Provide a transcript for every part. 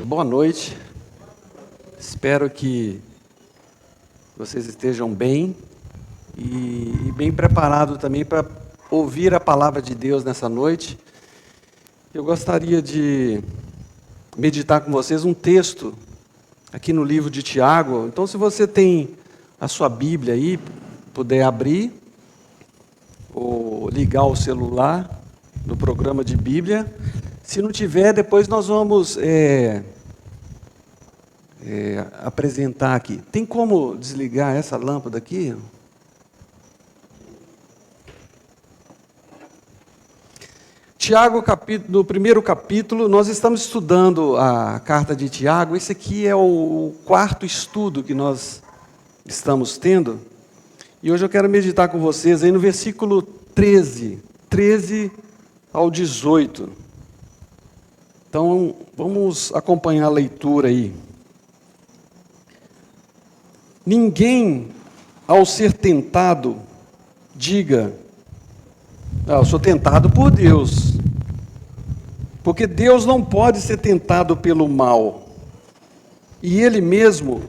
Boa noite. Espero que vocês estejam bem e bem preparados também para ouvir a palavra de Deus nessa noite. Eu gostaria de meditar com vocês um texto aqui no livro de Tiago. Então, se você tem a sua Bíblia aí, puder abrir ou ligar o celular no programa de Bíblia. Se não tiver, depois nós vamos apresentar aqui. Tem como desligar essa lâmpada aqui? Tiago, no primeiro capítulo, nós estamos estudando a carta de Tiago. Esse aqui é o quarto estudo que nós estamos tendo. E hoje eu quero meditar com vocês aí no versículo 13 ao 18. Então, vamos acompanhar a leitura aí. Ninguém, ao ser tentado, diga: eu sou tentado por Deus. Porque Deus não pode ser tentado pelo mal. E Ele mesmo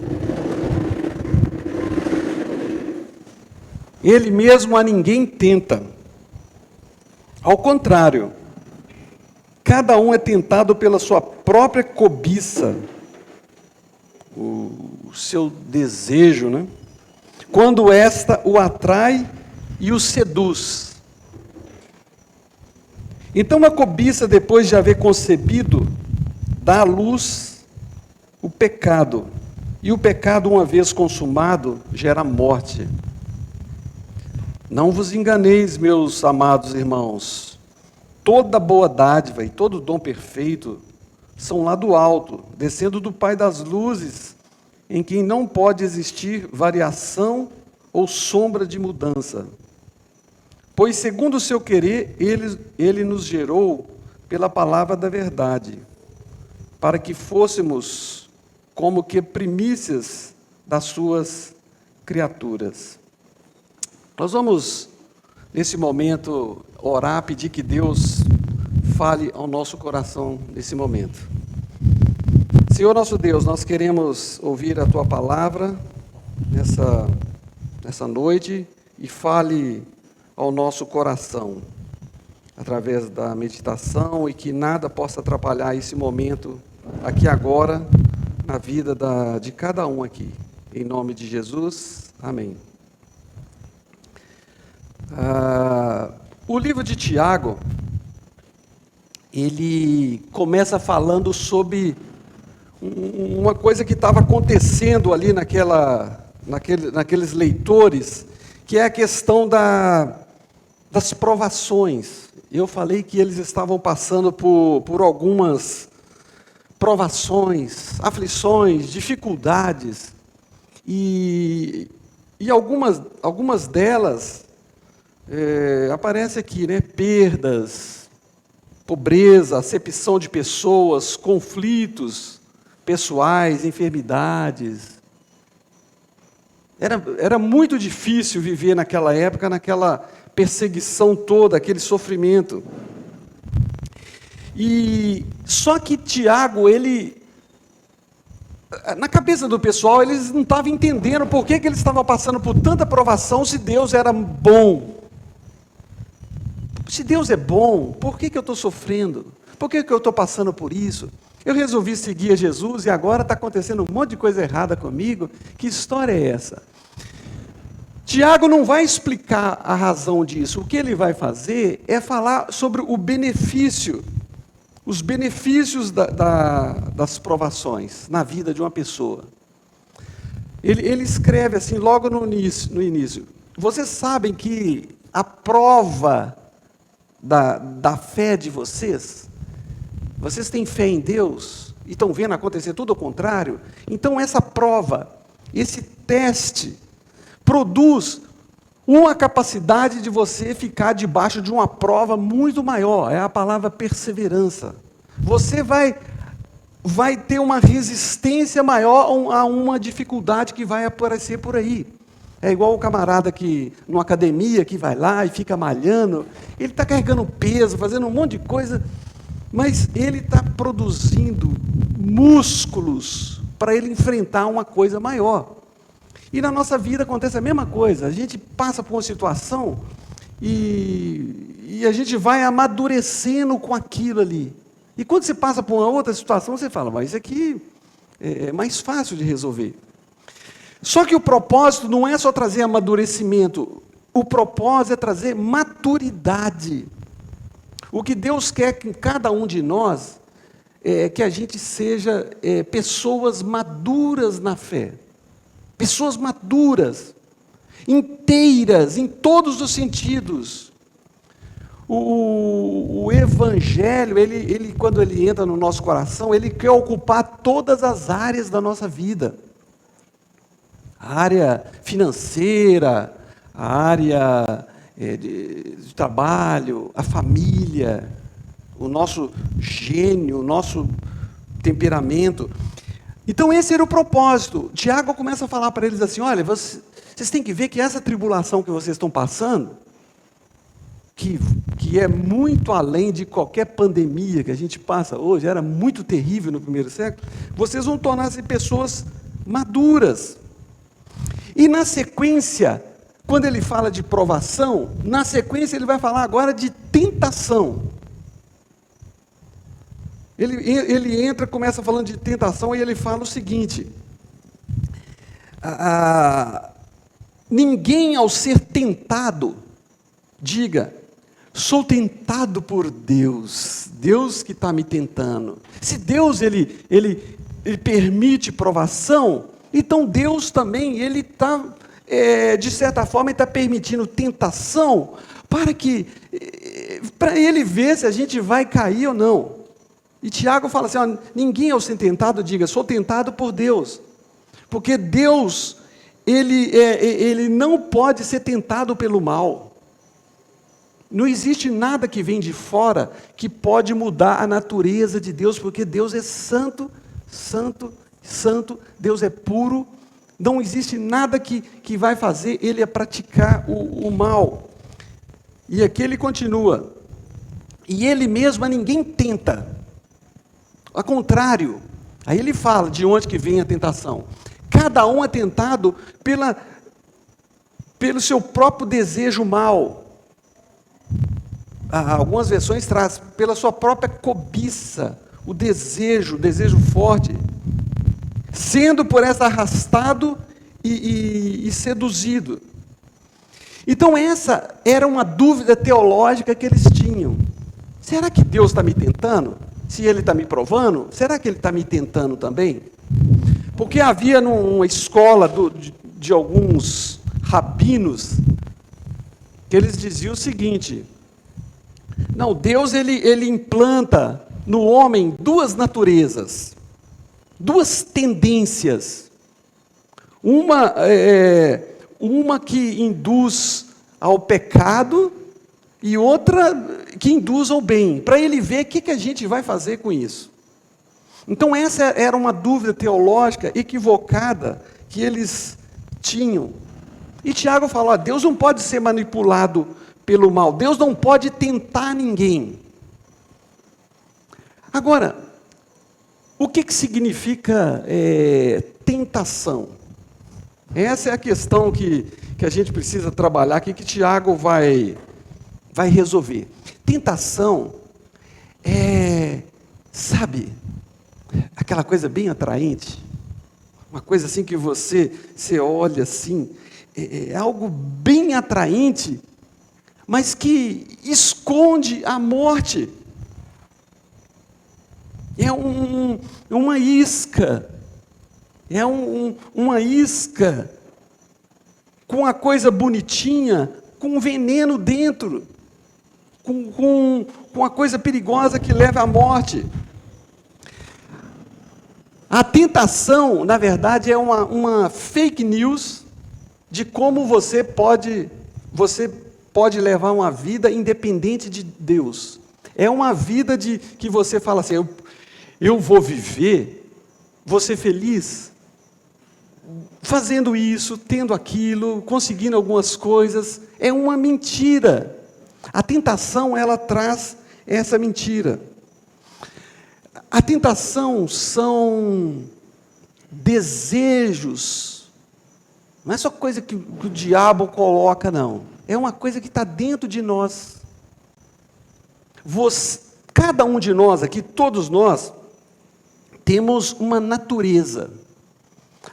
a ninguém tenta. Ao contrário, cada um é tentado pela sua própria cobiça, o seu desejo, né? Quando esta o atrai e o seduz. Então a cobiça, depois de haver concebido, dá à luz o pecado. E o pecado, uma vez consumado, gera morte. Não vos enganeis, meus amados irmãos. Toda boa dádiva e todo dom perfeito são lá do alto, descendo do Pai das luzes, em quem não pode existir variação ou sombra de mudança. Pois, segundo o seu querer, ele nos gerou pela palavra da verdade, para que fôssemos como que primícias das suas criaturas. Nós vamos, nesse momento, orar, pedir que Deus fale ao nosso coração nesse momento. Senhor nosso Deus, nós queremos ouvir a Tua palavra nessa noite e fale ao nosso coração, através da meditação, e que nada possa atrapalhar esse momento, aqui agora, na vida de cada um aqui. Em nome de Jesus, amém. O livro de Tiago, ele começa falando sobre uma coisa que estava acontecendo ali naqueles leitores, que é a questão das provações. Eu falei que eles estavam passando por algumas provações, aflições, dificuldades, e algumas delas aparece aqui, né? Perdas, pobreza, acepção de pessoas, conflitos pessoais, enfermidades. Era muito difícil viver naquela época, naquela perseguição toda, aquele sofrimento. E só que Tiago, na cabeça do pessoal, eles não estavam entendendo por que eles estavam passando por tanta provação, se Deus era bom. Se Deus é bom, por que eu estou sofrendo? Por que eu estou passando por isso? Eu resolvi seguir a Jesus e agora está acontecendo um monte de coisa errada comigo. Que história é essa? Tiago não vai explicar a razão disso. O que ele vai fazer é falar sobre o benefício, os benefícios das provações na vida de uma pessoa. Ele escreve assim, logo no início. Vocês sabem que a prova da fé de vocês têm fé em Deus e estão vendo acontecer tudo ao contrário? Então essa prova, esse teste, produz uma capacidade de você ficar debaixo de uma prova muito maior, é a palavra perseverança. Você vai ter uma resistência maior a uma dificuldade que vai aparecer por aí. É igual o camarada que, numa academia, que vai lá e fica malhando, ele está carregando peso, fazendo um monte de coisa, mas ele está produzindo músculos para ele enfrentar uma coisa maior. E na nossa vida acontece a mesma coisa. A gente passa por uma situação e a gente vai amadurecendo com aquilo ali. E quando você passa por uma outra situação, você fala, mas isso aqui é mais fácil de resolver. Só que o propósito não é só trazer amadurecimento, o propósito é trazer maturidade. O que Deus quer que cada um de nós é que a gente seja pessoas maduras na fé. Pessoas maduras, inteiras, em todos os sentidos. O Evangelho, ele, quando ele entra no nosso coração, ele quer ocupar todas as áreas da nossa vida. A área financeira, a área de trabalho, a família, o nosso gênio, o nosso temperamento. Então esse era o propósito. Tiago começa a falar para eles assim, olha, vocês têm que ver que essa tribulação que vocês estão passando, que é muito além de qualquer pandemia que a gente passa hoje, era muito terrível no primeiro século, vocês vão tornar-se pessoas maduras. E na sequência, quando ele fala de provação, na sequência ele vai falar agora de tentação. Ele entra, começa falando de tentação e ele fala o seguinte, ninguém ao ser tentado, diga, sou tentado por Deus, Deus que está me tentando. Se Deus ele permite provação, então Deus também, ele está, de certa forma, ele está permitindo tentação, para ele ver se a gente vai cair ou não. E Tiago fala assim, ó, ninguém ao ser tentado, diga, sou tentado por Deus. Porque Deus, ele não pode ser tentado pelo mal. Não existe nada que vem de fora que pode mudar a natureza de Deus, porque Deus é santo, santo, santo, Deus é puro, não existe nada que vai fazer ele a praticar o mal. E aqui ele continua, e ele mesmo a ninguém tenta, ao contrário, aí ele fala de onde que vem a tentação. Cada um é tentado pelo seu próprio desejo mal. Algumas versões trazem pela sua própria cobiça, o desejo forte, sendo por essa arrastado e seduzido. Então essa era uma dúvida teológica que eles tinham. Será que Deus está me tentando? Se Ele está me provando, será que Ele está me tentando também? Porque havia numa escola de alguns rabinos, que eles diziam o seguinte, não, Deus ele implanta no homem duas naturezas, duas tendências, uma que induz ao pecado e outra que induz ao bem, para ele ver o que a gente vai fazer com isso. Então essa era uma dúvida teológica equivocada que eles tinham. E Tiago fala, Deus não pode ser manipulado pelo mal, Deus não pode tentar ninguém. Agora, o que significa tentação? Essa é a questão que a gente precisa trabalhar aqui, que Tiago vai resolver. Tentação sabe, aquela coisa bem atraente, uma coisa assim que você olha assim, é algo bem atraente, mas que esconde a morte. É uma isca, uma isca com uma coisa bonitinha, com um veneno dentro, com uma coisa perigosa que leva à morte. A tentação, na verdade, é uma fake news de como você pode levar uma vida independente de Deus. É uma vida que você fala assim, eu vou viver, vou ser feliz, fazendo isso, tendo aquilo, conseguindo algumas coisas. É uma mentira. A tentação, ela traz essa mentira. A tentação são desejos, não é só coisa que o diabo coloca, não. É uma coisa que está dentro de nós. Cada um de nós aqui, todos nós, temos uma natureza.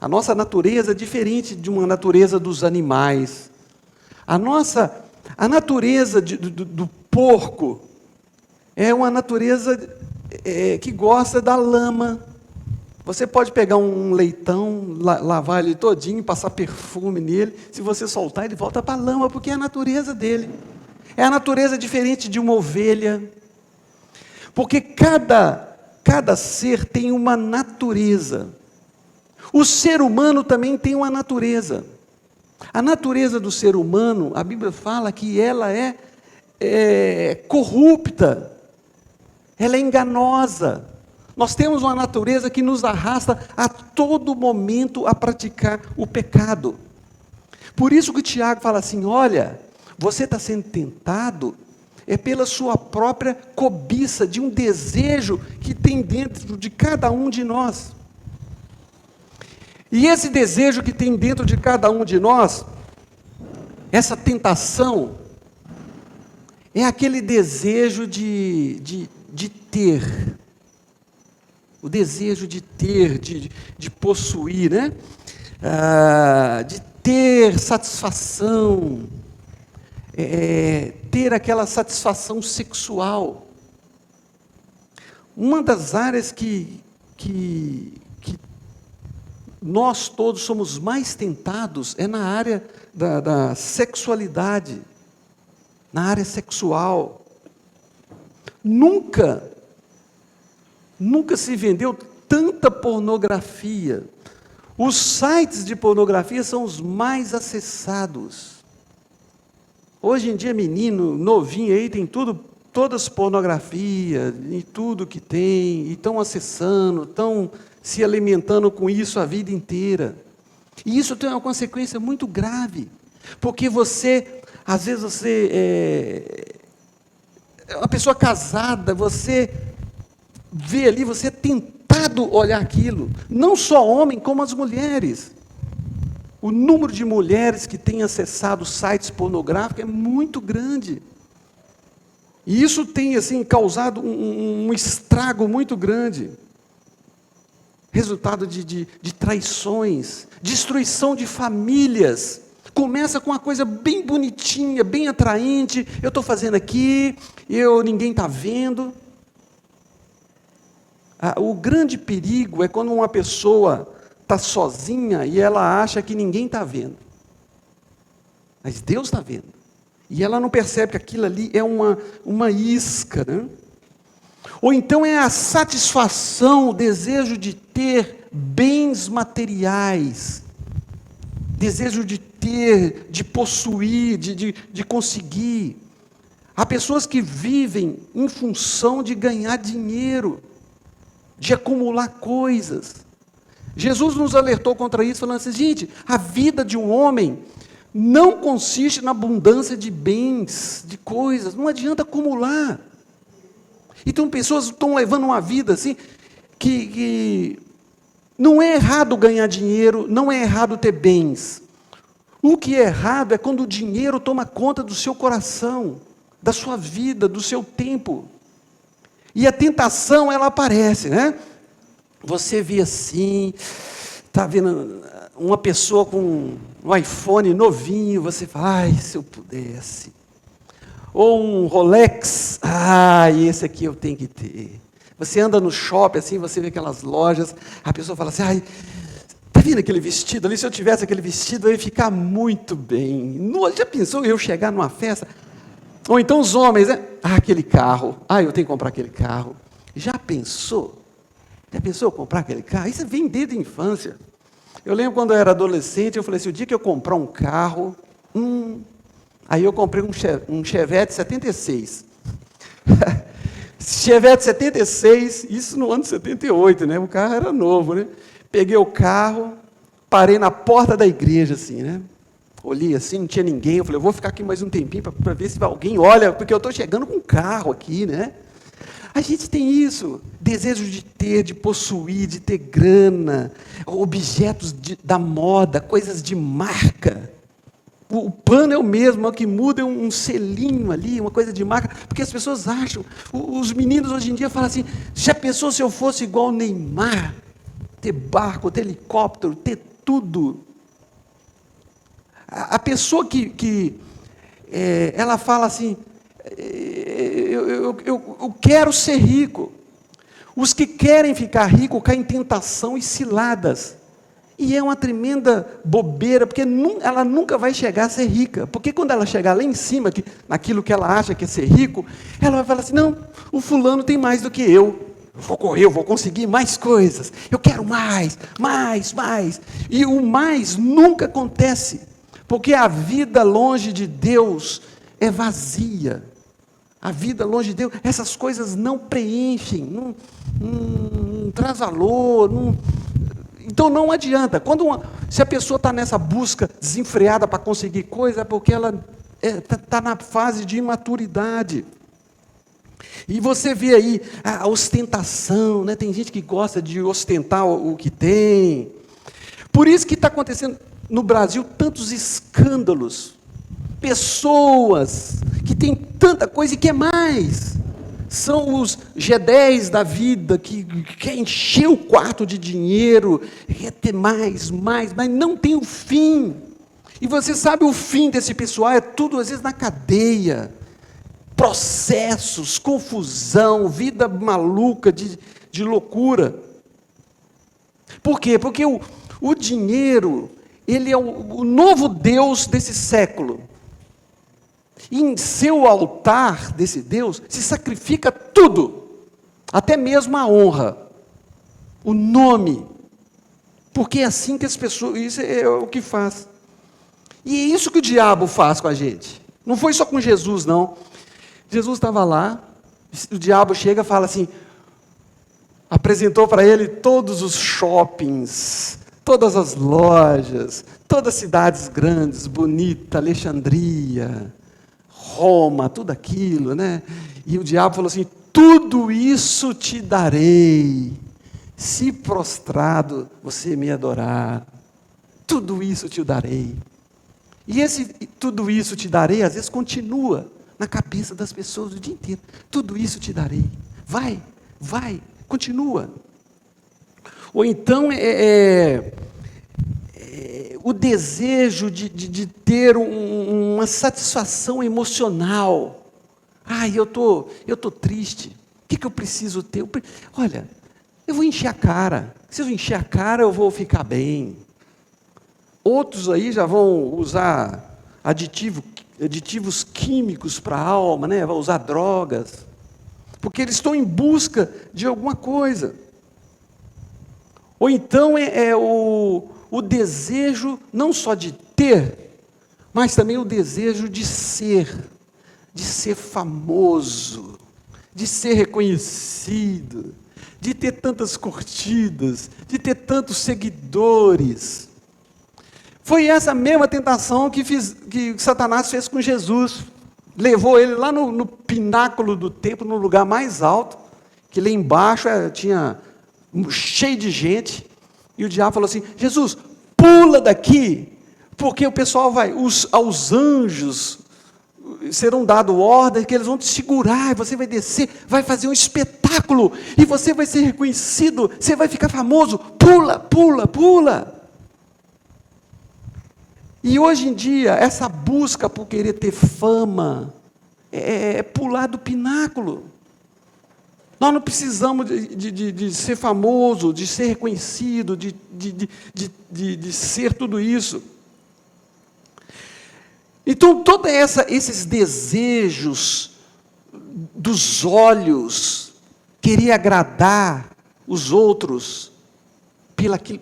A nossa natureza é diferente de uma natureza dos animais. A natureza do porco é uma natureza que gosta da lama. Você pode pegar um leitão, lavar ele todinho, passar perfume nele, se você soltar, ele volta para a lama, porque é a natureza dele. É a natureza diferente de uma ovelha. Porque cada ser tem uma natureza. O ser humano também tem uma natureza. A natureza do ser humano, a Bíblia fala que ela é corrupta, ela é enganosa. Nós temos uma natureza que nos arrasta a todo momento a praticar o pecado. Por isso que Tiago fala assim, olha, você está sendo tentado pela sua própria cobiça, de um desejo que tem dentro de cada um de nós. E esse desejo que tem dentro de cada um de nós, essa tentação, é aquele desejo de ter. O desejo de ter, de possuir, né? De ter satisfação, ter aquela satisfação sexual. Uma das áreas que nós todos somos mais tentados é na área da sexualidade, na área sexual. Nunca se vendeu tanta pornografia. Os sites de pornografia são os mais acessados. Hoje em dia, menino novinho aí tem todas pornografia, e tudo que tem, e estão acessando, estão se alimentando com isso a vida inteira. E isso tem uma consequência muito grave, porque às vezes você é uma pessoa casada, você vê ali, você é tentado olhar aquilo, não só homem, como as mulheres. O número de mulheres que têm acessado sites pornográficos é muito grande. E isso tem, assim, causado um estrago muito grande. Resultado de traições, destruição de famílias. Começa com uma coisa bem bonitinha, bem atraente. Eu estou fazendo aqui, ninguém está vendo. O grande perigo é quando uma pessoa está sozinha e ela acha que ninguém está vendo. Mas Deus está vendo. E ela não percebe que aquilo ali é uma isca, né? Ou então é a satisfação, o desejo de ter bens materiais, desejo de ter, de possuir, de conseguir. Há pessoas que vivem em função de ganhar dinheiro, de acumular coisas. Jesus nos alertou contra isso, falando assim, gente, a vida de um homem não consiste na abundância de bens, de coisas, não adianta acumular. Então, pessoas estão levando uma vida assim, que não é errado ganhar dinheiro, não é errado ter bens. O que é errado é quando o dinheiro toma conta do seu coração, da sua vida, do seu tempo. E a tentação, ela aparece, né? Você vê assim, está vendo uma pessoa com um iPhone novinho, você fala, ai, se eu pudesse. Ou um Rolex, esse aqui eu tenho que ter. Você anda no shopping, assim, você vê aquelas lojas, a pessoa fala assim, ai, está vendo aquele vestido ali? Se eu tivesse aquele vestido, eu ia ficar muito bem. Já pensou eu chegar numa festa? Ou então os homens, né? Aquele carro, eu tenho que comprar aquele carro. Já pensou? Já pensou comprar aquele carro? Isso vem desde a infância. Eu lembro quando eu era adolescente, eu falei assim, o dia que eu comprar um carro, aí eu comprei um Chevette 76. Chevette 76, isso no ano 78, né? O carro era novo, né? Peguei o carro, parei na porta da igreja, assim, né? Olhei assim, não tinha ninguém, eu falei, eu vou ficar aqui mais um tempinho para ver se alguém olha, porque eu estou chegando com um carro aqui, né? A gente tem isso, desejo de ter, de possuir, de ter grana, objetos da moda, coisas de marca. O pano é o mesmo, o que muda é um selinho ali, uma coisa de marca, porque as pessoas acham, os meninos hoje em dia falam assim, já pensou se eu fosse igual o Neymar? Ter barco, ter helicóptero, ter tudo. A pessoa ela fala assim, eu quero ser rico. Os que querem ficar ricos caem em tentação e ciladas. E é uma tremenda bobeira, porque ela nunca vai chegar a ser rica. Porque quando ela chegar lá em cima, naquilo que ela acha que é ser rico, ela vai falar assim, não, o fulano tem mais do que eu. Vou correr, eu vou conseguir mais coisas. Eu quero mais, mais, mais. E o mais nunca acontece. Porque a vida longe de Deus é vazia. A vida longe de Deus, essas coisas não preenchem, não traz valor, então não adianta. Se a pessoa está nessa busca desenfreada para conseguir coisa, é porque ela está na fase de imaturidade. E você vê aí a ostentação, né? Tem gente que gosta de ostentar o que tem. Por isso que está acontecendo no Brasil tantos escândalos. Pessoas que têm tanta coisa e quer mais. São os G10 da vida, que quer encher o quarto de dinheiro, quer ter mais, mas não tem o fim. E você sabe o fim desse pessoal, é tudo às vezes na cadeia. Processos, confusão, vida maluca, de loucura. Por quê? Porque o dinheiro, ele é o novo Deus desse século. E em seu altar desse Deus, se sacrifica tudo, até mesmo a honra, o nome, porque é assim que as pessoas, isso é o que faz. E é isso que o diabo faz com a gente. Não foi só com Jesus, não. Jesus estava lá, o diabo chega e fala assim, apresentou para ele todos os shoppings, todas as lojas, todas as cidades grandes, bonita, Alexandria, Roma, tudo aquilo, né? E o diabo falou assim, tudo isso te darei, se prostrado você me adorar, tudo isso te darei. E tudo isso te darei, às vezes continua na cabeça das pessoas o dia inteiro, tudo isso te darei, vai, continua. Ou então, o desejo de ter uma satisfação emocional. Eu tô triste. O que eu preciso ter? Olha, eu vou encher a cara. Se eu encher a cara, eu vou ficar bem. Outros aí já vão usar aditivos químicos para a alma, né? Vão usar drogas. Porque eles estão em busca de alguma coisa. Ou então o desejo não só de ter, mas também o desejo de ser famoso, de ser reconhecido, de ter tantas curtidas, de ter tantos seguidores. Foi essa mesma tentação que Satanás fez com Jesus. Levou ele lá no pináculo do templo, no lugar mais alto, que lá embaixo tinha cheio de gente, e o diabo falou assim, Jesus, pula daqui, porque o pessoal aos anjos serão dado ordem, que eles vão te segurar, e você vai descer, vai fazer um espetáculo, e você vai ser reconhecido, você vai ficar famoso, pula, pula, pula. E hoje em dia, essa busca por querer ter fama, é pular do pináculo. Nós não precisamos de ser famoso, de ser reconhecido, de ser tudo isso. Então, todos esses desejos dos olhos, querer agradar os outros,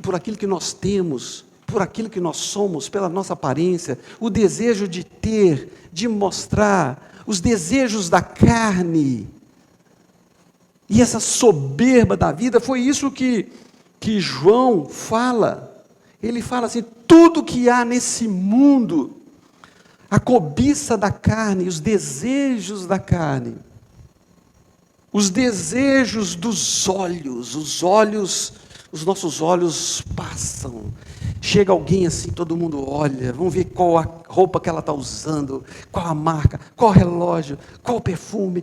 por aquilo que nós temos, por aquilo que nós somos, pela nossa aparência, o desejo de ter, de mostrar, os desejos da carne, e essa soberba da vida, foi isso que João fala. Ele fala assim, tudo que há nesse mundo, a cobiça da carne, os desejos da carne, os desejos dos olhos, os nossos olhos passam. Chega alguém assim, todo mundo olha, vamos ver qual a roupa que ela está usando, qual a marca, qual o relógio, qual o perfume,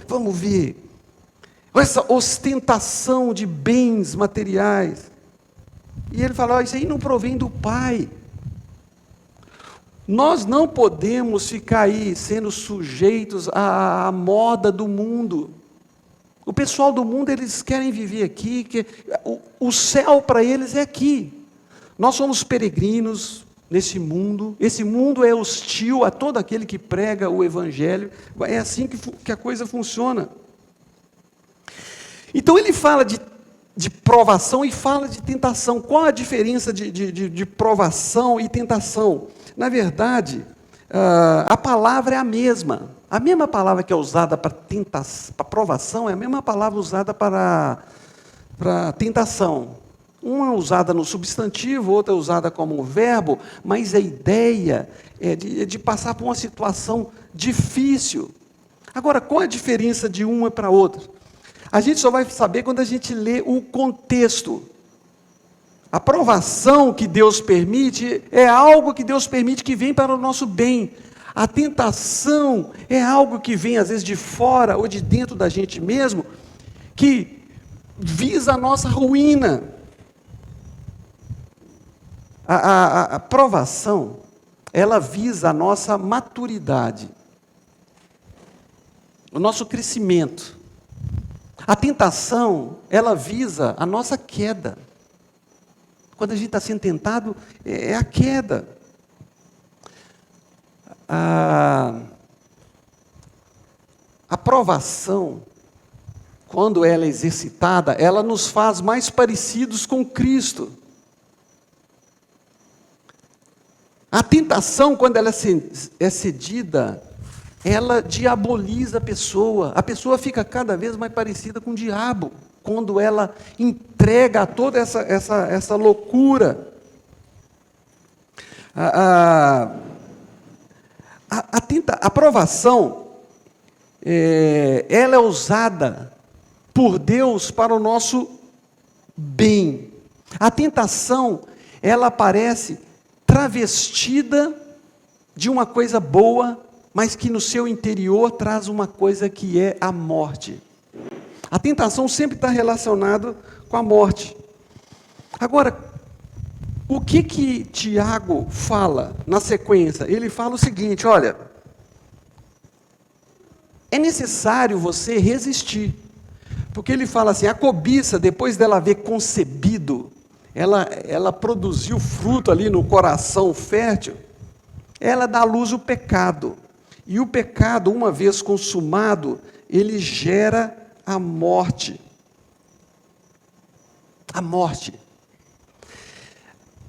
vamos ver. Essa ostentação de bens materiais. E ele fala, isso aí não provém do Pai. Nós não podemos ficar aí sendo sujeitos à moda do mundo. O pessoal do mundo, eles querem viver aqui, o céu para eles é aqui. Nós somos peregrinos nesse mundo, esse mundo é hostil a todo aquele que prega o Evangelho, é assim que a coisa funciona. Então ele fala de provação e fala de tentação. Qual a diferença de provação e tentação? Na verdade, a palavra é a mesma palavra que é usada para provação é a mesma palavra usada para tentação. Uma é usada no substantivo, outra é usada como verbo, mas a ideia é de passar por uma situação difícil. Agora, qual a diferença de uma para outra? A gente só vai saber quando a gente lê o contexto. A provação que Deus permite é algo que Deus permite que vem para o nosso bem. A tentação é algo que vem às vezes de fora ou de dentro da gente mesmo, que visa a nossa ruína. A provação, ela visa a nossa maturidade, o nosso crescimento. A tentação, ela visa a nossa queda. Quando a gente está sendo tentado, é a queda. A provação, quando ela é exercitada, ela nos faz mais parecidos com Cristo. A tentação, quando ela é cedida, ela diaboliza a pessoa fica cada vez mais parecida com o diabo, quando ela entrega a toda essa loucura. A provação, ela é usada por Deus para o nosso bem. A tentação, ela aparece travestida de uma coisa boa, mas que no seu interior traz uma coisa que é a morte. A tentação sempre está relacionada com a morte. Agora, o que Tiago fala na sequência? Ele fala o seguinte, olha, é necessário você resistir, porque ele fala assim, a cobiça, depois dela haver concebido, ela produziu fruto ali no coração fértil, ela dá à luz o pecado, e o pecado, uma vez consumado, ele gera a morte. A morte.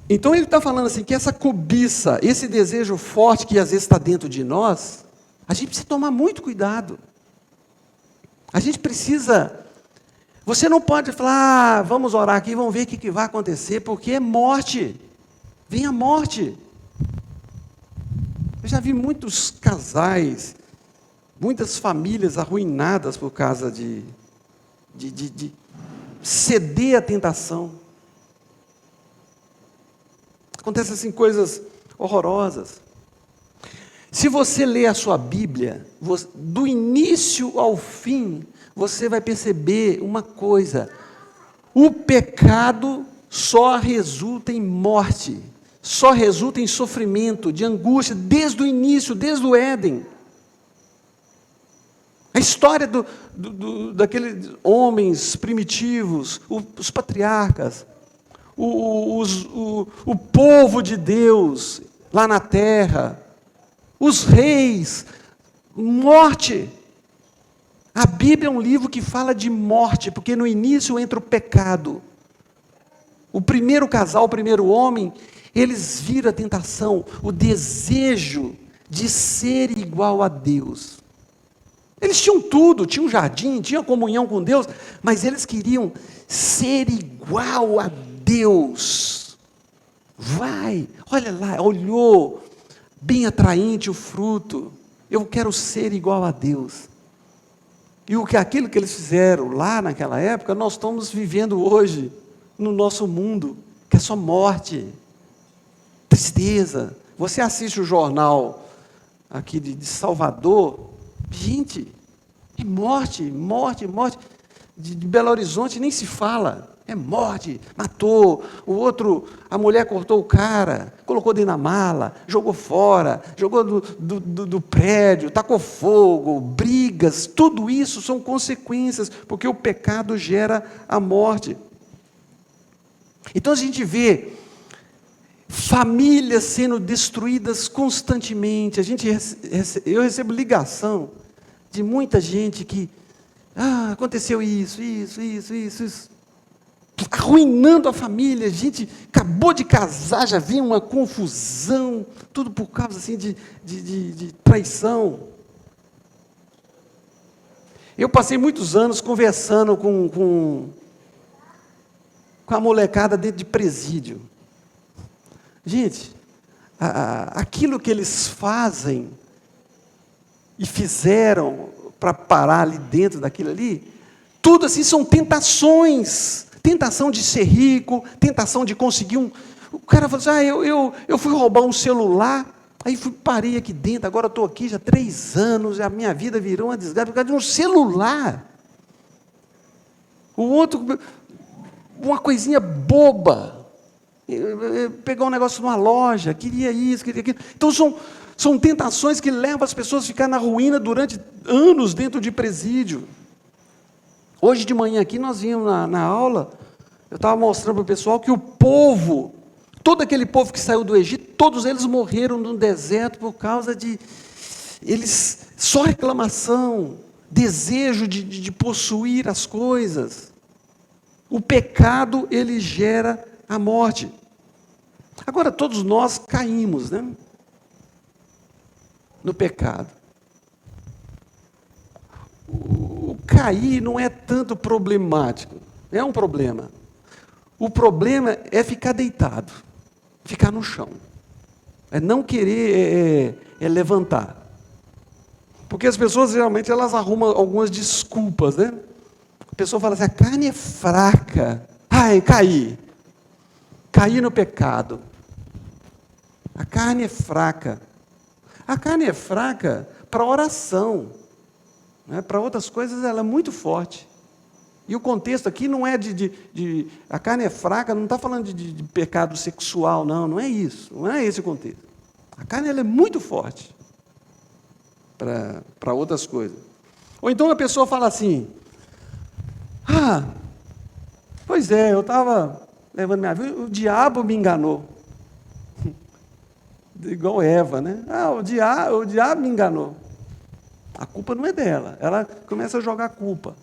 Então ele está falando assim, que essa cobiça, esse desejo forte que às vezes está dentro de nós, a gente precisa tomar muito cuidado. A gente precisa... Você não pode falar, vamos orar aqui, vamos ver o que vai acontecer, porque é morte. Vem a morte. Eu já vi muitos casais, muitas famílias arruinadas por causa de ceder à tentação. Acontecem assim coisas horrorosas. Se você ler a sua Bíblia, do início ao fim, você vai perceber uma coisa: o pecado só resulta em morte, só resulta em sofrimento, de angústia, desde o início, desde o Éden. A história daqueles homens primitivos, os patriarcas, o povo de Deus lá na terra, os reis, morte. A Bíblia é um livro que fala de morte, porque no início entra o pecado. O primeiro casal, o primeiro homem, eles viram a tentação, o desejo de ser igual a Deus. Eles tinham tudo, tinham um jardim, tinham comunhão com Deus, mas eles queriam ser igual a Deus. Olha lá, olhou, bem atraente o fruto. Eu quero ser igual a Deus. E aquilo que eles fizeram lá naquela época, nós estamos vivendo hoje no nosso mundo, que é só morte, tristeza. Você assiste o jornal aqui de Salvador, gente, é morte, morte, morte. De Belo Horizonte nem se fala, é morte, matou, o outro, a mulher cortou o cara, colocou dentro da mala, jogou fora, jogou do prédio, tacou fogo, brigas, tudo isso são consequências, porque o pecado gera a morte. Então a gente vê famílias sendo destruídas constantemente. Eu recebo ligação de muita gente que aconteceu isso, arruinando a família. A gente acabou de casar, já vinha uma confusão, tudo por causa assim, de traição. Eu passei muitos anos conversando com a molecada dentro de presídio. Gente, aquilo que eles fazem e fizeram para parar ali dentro daquilo ali, tudo assim são tentações, tentação de ser rico, tentação de conseguir o cara falou assim, eu fui roubar um celular, aí parei aqui dentro, agora estou aqui já 3 anos, a minha vida virou uma desgraça por causa de um celular. O outro, uma coisinha boba, pegar um negócio numa loja, queria isso, queria aquilo. Então são tentações que levam as pessoas a ficar na ruína durante anos dentro de presídio. Hoje de manhã aqui nós vimos na aula, eu estava mostrando para o pessoal que o povo, todo aquele povo que saiu do Egito, todos eles morreram no deserto por causa de só reclamação, desejo de possuir as coisas. O pecado, ele gera a morte. Agora, todos nós caímos, né? No pecado. O cair não é tanto problemático, é um problema. O problema é ficar deitado, ficar no chão, é não querer levantar. Porque as pessoas, geralmente, elas arrumam algumas desculpas, né? A pessoa fala assim, a carne é fraca. Caí no pecado. A carne é fraca. A carne é fraca para oração, né? Para outras coisas ela é muito forte. E o contexto aqui não é a carne é fraca, não está falando de pecado sexual, não é isso, não é esse o contexto. A carne ela é muito forte para outras coisas. Ou então a pessoa fala assim, pois é, eu estava levando minha vida, o diabo me enganou. Igual Eva, né? O diabo me enganou. A culpa não é dela. Ela começa a jogar a culpa.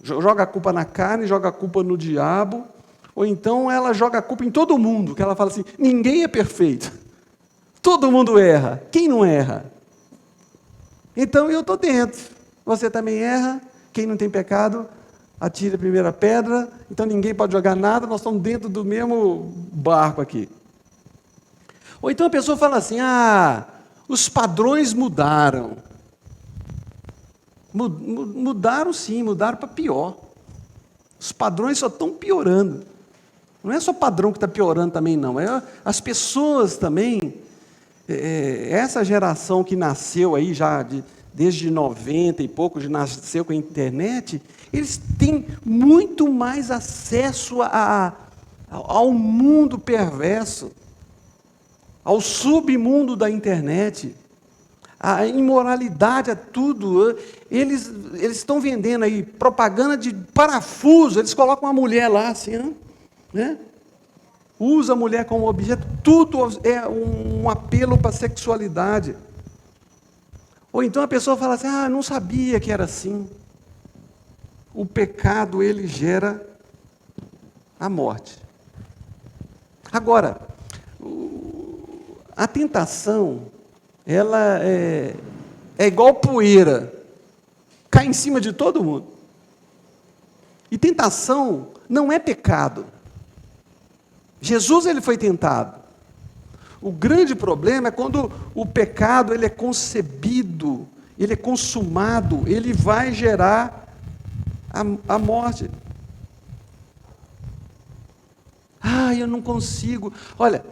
Joga a culpa na carne, joga a culpa no diabo, ou então ela joga a culpa em todo mundo, que ela fala assim, ninguém é perfeito. Todo mundo erra. Quem não erra? Então eu estou dentro. Você também erra. Quem não tem pecado, atire a primeira pedra. Então ninguém pode jogar nada, nós estamos dentro do mesmo barco aqui. Ou então a pessoa fala assim, os padrões mudaram. Mudaram sim, mudaram para pior. Os padrões só estão piorando. Não é só o padrão que está piorando também, não. As pessoas também, essa geração que nasceu aí já desde 90 e pouco, já nasceu com a internet, eles têm muito mais acesso ao mundo perverso, ao submundo da internet, a imoralidade, a tudo. Eles estão vendendo aí propaganda de parafuso, eles colocam uma mulher lá assim, né? Usa a mulher como objeto, tudo é um apelo para a sexualidade. Ou então a pessoa fala assim, não sabia que era assim. O pecado, ele gera a morte. Agora, a tentação, ela é igual poeira, cai em cima de todo mundo. E tentação não é pecado. Jesus, ele foi tentado. O grande problema é quando o pecado ele é concebido ele é consumado, ele vai gerar a morte. Eu não consigo. Olha,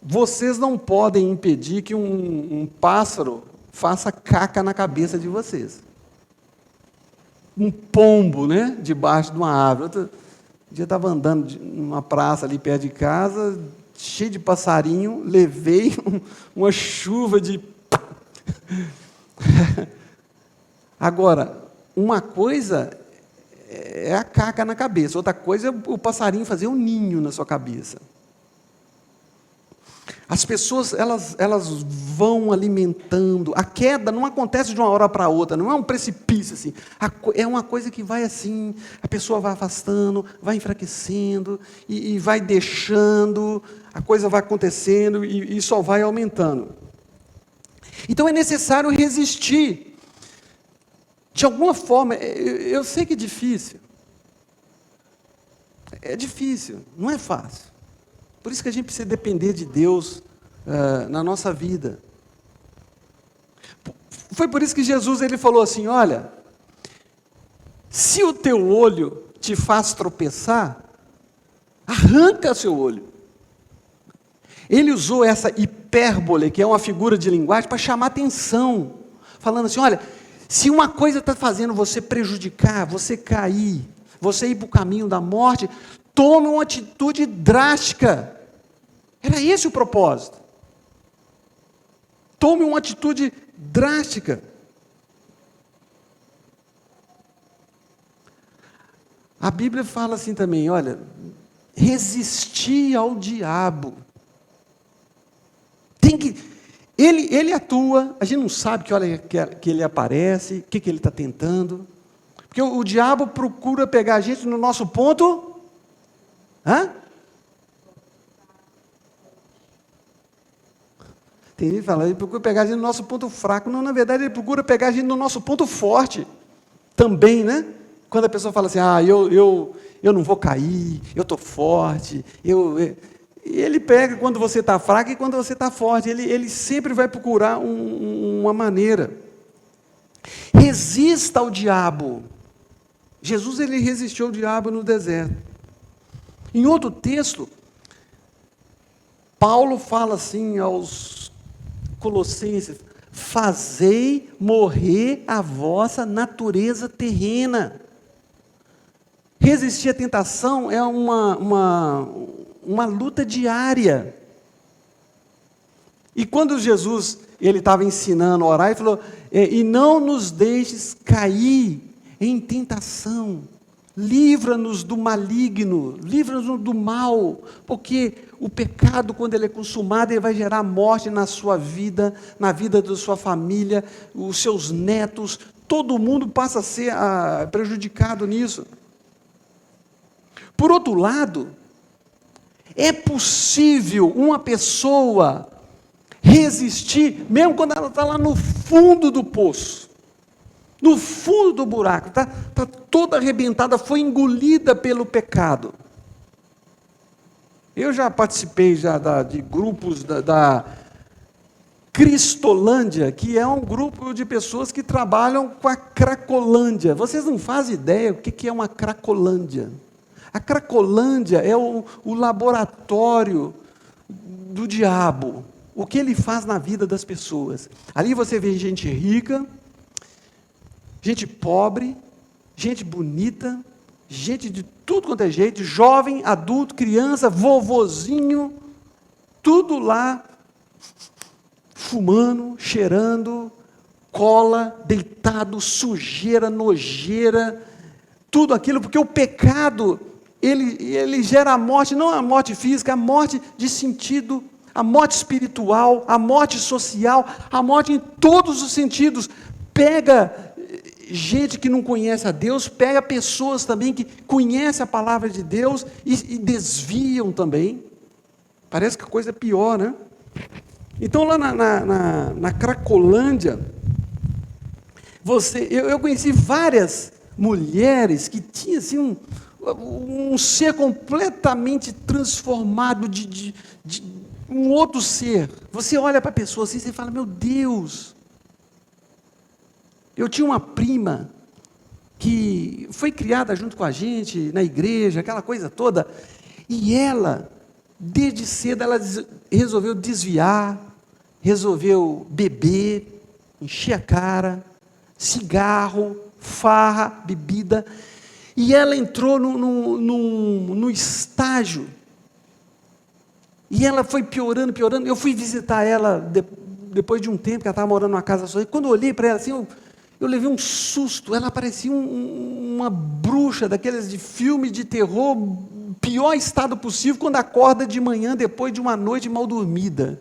vocês não podem impedir que um pássaro faça caca na cabeça de vocês. Um pombo, né? Debaixo de uma árvore. Um dia eu estava andando numa praça ali perto de casa, cheio de passarinho, levei uma chuva de... Agora, uma coisa é a caca na cabeça, outra coisa é o passarinho fazer um ninho na sua cabeça. As pessoas, elas vão alimentando. A queda não acontece de uma hora para outra, não é um precipício assim. É uma coisa que vai assim, a pessoa vai afastando, vai enfraquecendo, e vai deixando, a coisa vai acontecendo e só vai aumentando. Então é necessário resistir. De alguma forma, eu sei que é difícil. É difícil, não é fácil. Por isso que a gente precisa depender de Deus na nossa vida. Foi por isso que Jesus ele falou assim, olha, se o teu olho te faz tropeçar, arranca seu olho. Ele usou essa hipérbole, que é uma figura de linguagem, para chamar atenção, falando assim, olha, se uma coisa está fazendo você prejudicar, você cair, você ir para o caminho da morte, tome uma atitude drástica. Era esse o propósito. Tome uma atitude drástica. A Bíblia fala assim também, olha, resistir ao diabo. Ele atua, a gente não sabe que hora que ele aparece, o que ele está tentando. Porque o diabo procura pegar a gente no nosso ponto... Tem gente que fala, ele procura pegar a gente no nosso ponto fraco. Não, na verdade, ele procura pegar a gente no nosso ponto forte. Também, né? Quando a pessoa fala assim, eu não vou cair, eu estou forte, E ele pega quando você está fraco e quando você está forte. Ele sempre vai procurar uma maneira. Resista ao diabo. Jesus ele resistiu ao diabo no deserto. Em outro texto, Paulo fala assim aos Colossenses, fazei morrer a vossa natureza terrena. Resistir à tentação é uma luta diária. E quando Jesus ele estava ensinando a orar, ele falou, e não nos deixes cair em tentação, livra-nos do maligno, livra-nos do mal, porque o pecado, quando ele é consumado, ele vai gerar morte na sua vida, na vida da sua família, os seus netos, todo mundo passa a ser prejudicado nisso. Por outro lado, é possível uma pessoa resistir, mesmo quando ela está lá no fundo do poço, no fundo do buraco, está toda arrebentada, foi engolida pelo pecado. Eu já participei de grupos da Cristolândia, que é um grupo de pessoas que trabalham com a Cracolândia. Vocês não fazem ideia o que é uma Cracolândia. A Cracolândia é o laboratório do diabo, o que ele faz na vida das pessoas. Ali você vê gente rica, gente pobre, gente bonita, gente de tudo quanto é jeito, jovem, adulto, criança, vovozinho, tudo lá, fumando, cheirando, cola, deitado, sujeira, nojeira, tudo aquilo, porque o pecado, ele gera a morte, não a morte física, a morte de sentido, a morte espiritual, a morte social, a morte em todos os sentidos. Pega gente que não conhece a Deus, pega pessoas também que conhecem a palavra de Deus e desviam também. Parece que a coisa é pior, né? Então, lá na Cracolândia, eu conheci várias mulheres que tinham assim, um ser completamente transformado de um outro ser. Você olha para a pessoa assim e fala, meu Deus, Eu tinha uma prima que foi criada junto com a gente, na igreja, aquela coisa toda, e ela, desde cedo, ela resolveu desviar, resolveu beber, encher a cara, cigarro, farra, bebida, e ela entrou no estágio, e ela foi piorando, piorando. Eu fui visitar ela depois de um tempo, que ela estava morando numa casa só, e quando eu olhei para ela assim, eu levei um susto. Ela parecia uma bruxa, daqueles de filme de terror, pior estado possível, quando acorda de manhã, depois de uma noite mal dormida.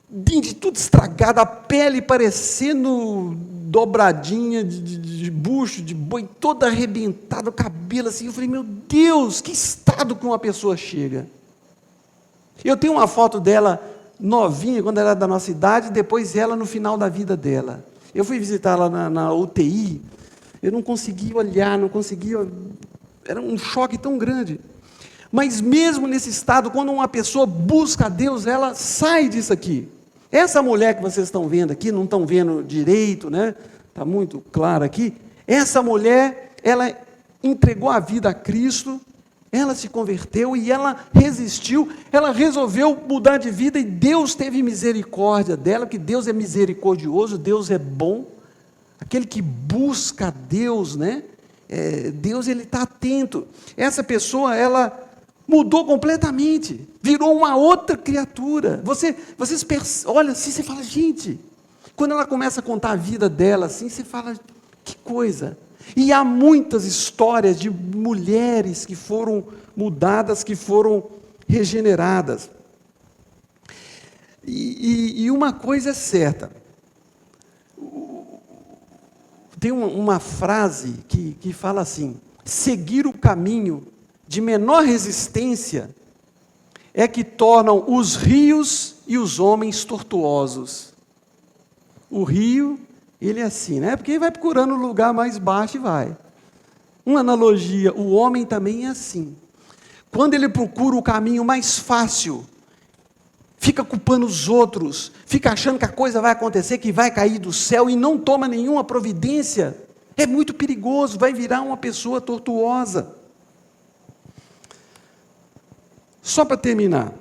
De tudo estragado, a pele parecendo dobradinha de bucho, de boi, toda arrebentada, o cabelo assim. Eu falei, meu Deus, que estado que uma pessoa chega. Eu tenho uma foto dela novinha, quando ela era da nossa idade, depois ela no final da vida dela. Eu fui visitá-la na UTI, eu não conseguia olhar, não conseguia, era um choque tão grande. Mas mesmo nesse estado, quando uma pessoa busca a Deus, ela sai disso aqui. Essa mulher que vocês estão vendo aqui, não estão vendo direito, né? Está muito claro aqui. Essa mulher, ela entregou a vida a Cristo, ela se converteu e ela resistiu, ela resolveu mudar de vida e Deus teve misericórdia dela, porque Deus é misericordioso, Deus é bom. Aquele que busca a Deus, né? Deus, ele está atento. Essa pessoa, ela mudou completamente, virou uma outra criatura. Vocês olha assim, você fala, gente, quando ela começa a contar a vida dela, assim, você fala, que coisa. E há muitas histórias de mulheres que foram mudadas, que foram regeneradas. E uma coisa é certa, tem uma frase que fala assim: seguir o caminho de menor resistência é que tornam os rios e os homens tortuosos. O rio, ele é assim, né? Porque ele vai procurando o lugar mais baixo e vai. Uma analogia, o homem também é assim. Quando ele procura o caminho mais fácil, fica culpando os outros, fica achando que a coisa vai acontecer, que vai cair do céu e não toma nenhuma providência, é muito perigoso, vai virar uma pessoa tortuosa. Só para terminar,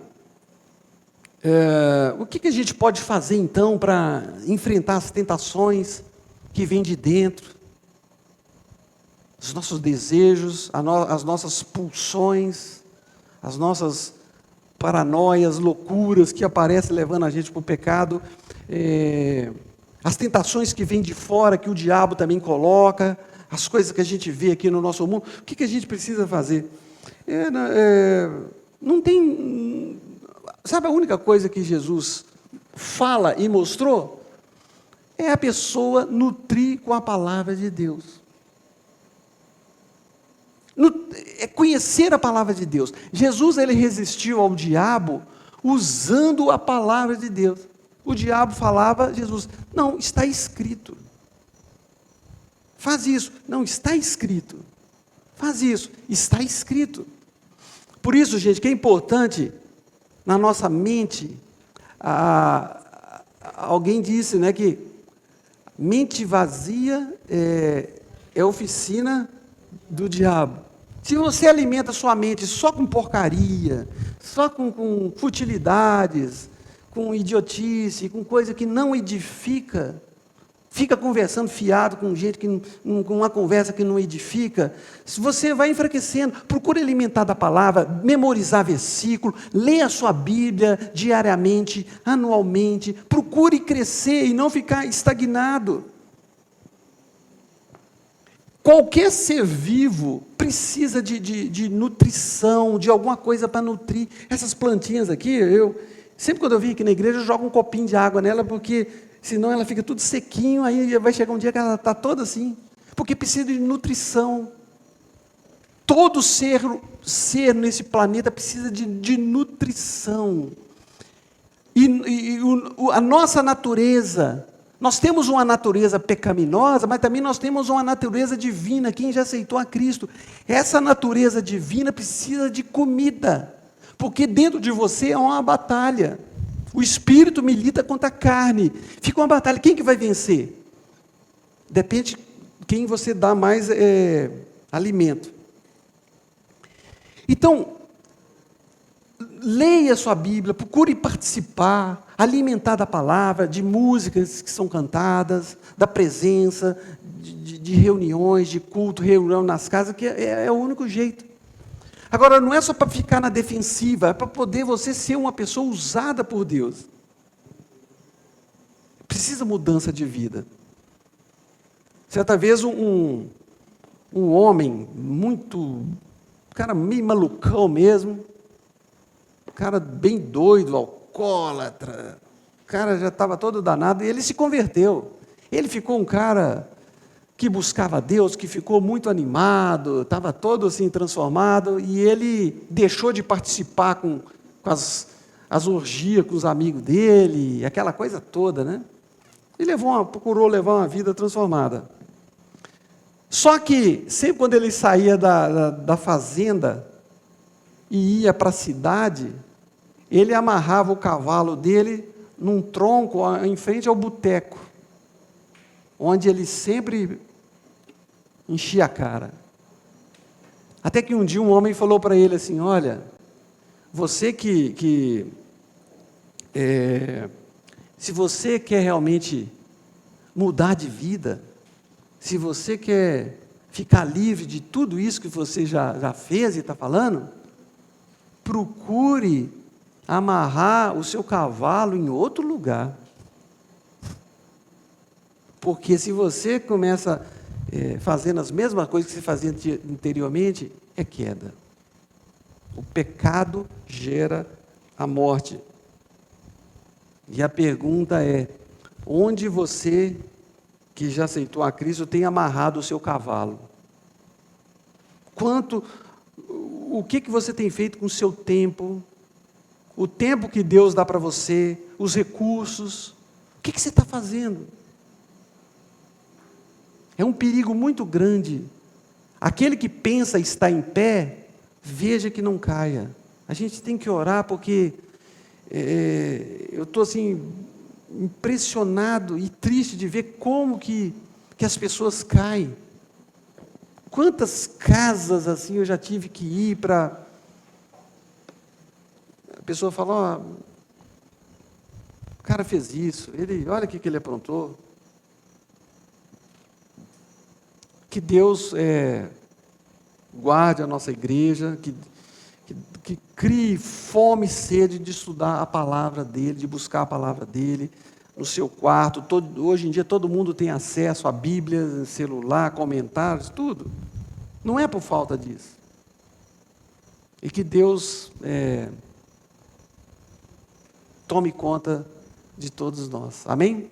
o que a gente pode fazer então para enfrentar as tentações que vêm de dentro, os nossos desejos, as nossas pulsões, as nossas paranoias, loucuras que aparecem levando a gente para o pecado, as tentações que vêm de fora, que o diabo também coloca, as coisas que a gente vê aqui no nosso mundo. O que a gente precisa fazer? Não tem... Sabe a única coisa que Jesus fala e mostrou? É a pessoa nutrir com a palavra de Deus. É conhecer a palavra de Deus. Jesus, ele resistiu ao diabo usando a palavra de Deus. O diabo falava, Jesus, não, está escrito. Faz isso. Não, está escrito. Faz isso. Está escrito. Por isso, gente, que é importante, na nossa mente, alguém disse, né, que mente vazia é oficina do diabo. Se você alimenta sua mente só com porcaria, só com futilidades, com idiotice, com coisa que não edifica, fica conversando fiado com gente com uma conversa que não edifica, você vai enfraquecendo. Procure alimentar da palavra, memorizar versículo, leia a sua Bíblia diariamente, anualmente, procure crescer e não ficar estagnado. Qualquer ser vivo precisa de nutrição, de alguma coisa para nutrir. Essas plantinhas aqui, sempre quando eu vim aqui na igreja, eu jogo um copinho de água nela, porque senão ela fica tudo sequinho, aí vai chegar um dia que ela está toda assim, porque precisa de nutrição. Todo ser nesse planeta precisa de nutrição. A nossa natureza, nós temos uma natureza pecaminosa, mas também nós temos uma natureza divina, quem já aceitou a Cristo. Essa natureza divina precisa de comida, porque dentro de você é uma batalha. O espírito milita contra a carne, fica uma batalha, quem que vai vencer? Depende quem você dá mais alimento. Então, leia a sua Bíblia, procure participar, alimentar da palavra, de músicas que são cantadas, da presença, de reuniões, de culto, reunião nas casas, que é o único jeito. Agora, não é só para ficar na defensiva, é para poder você ser uma pessoa usada por Deus. Precisa mudança de vida. Certa vez um homem muito, cara meio malucão mesmo, cara bem doido, alcoólatra, o cara já estava todo danado, e ele se converteu. Ele ficou um cara que buscava Deus, que ficou muito animado, estava todo assim transformado, e ele deixou de participar com as orgias com os amigos dele, aquela coisa toda, né? E procurou levar uma vida transformada. Só que, sempre quando ele saía da fazenda e ia para a cidade, ele amarrava o cavalo dele num tronco em frente ao boteco, onde ele sempre enchia a cara. Até que um dia um homem falou para ele assim: olha, você se você quer realmente mudar de vida, se você quer ficar livre de tudo isso que você já fez e está falando, procure amarrar o seu cavalo em outro lugar. Porque se você começa fazendo as mesmas coisas que você fazia anteriormente, é queda. O pecado gera a morte. E a pergunta é: onde você, que já aceitou a Cristo, tem amarrado o seu cavalo? O que você tem feito com o seu tempo? O tempo que Deus dá para você, os recursos, o que você está fazendo? É um perigo muito grande. Aquele que pensa estar em pé, veja que não caia. A gente tem que orar, porque eu estou assim, impressionado e triste de ver como que as pessoas caem. Quantas casas assim eu já tive que ir para... A pessoa fala: o cara fez isso, olha o que ele aprontou. Que Deus guarde a nossa igreja, que crie fome e sede de estudar a palavra dEle, de buscar a palavra dEle no seu quarto. Hoje em dia todo mundo tem acesso à Bíblia, celular, comentários, tudo. Não é por falta disso. E que Deus tome conta de todos nós. Amém?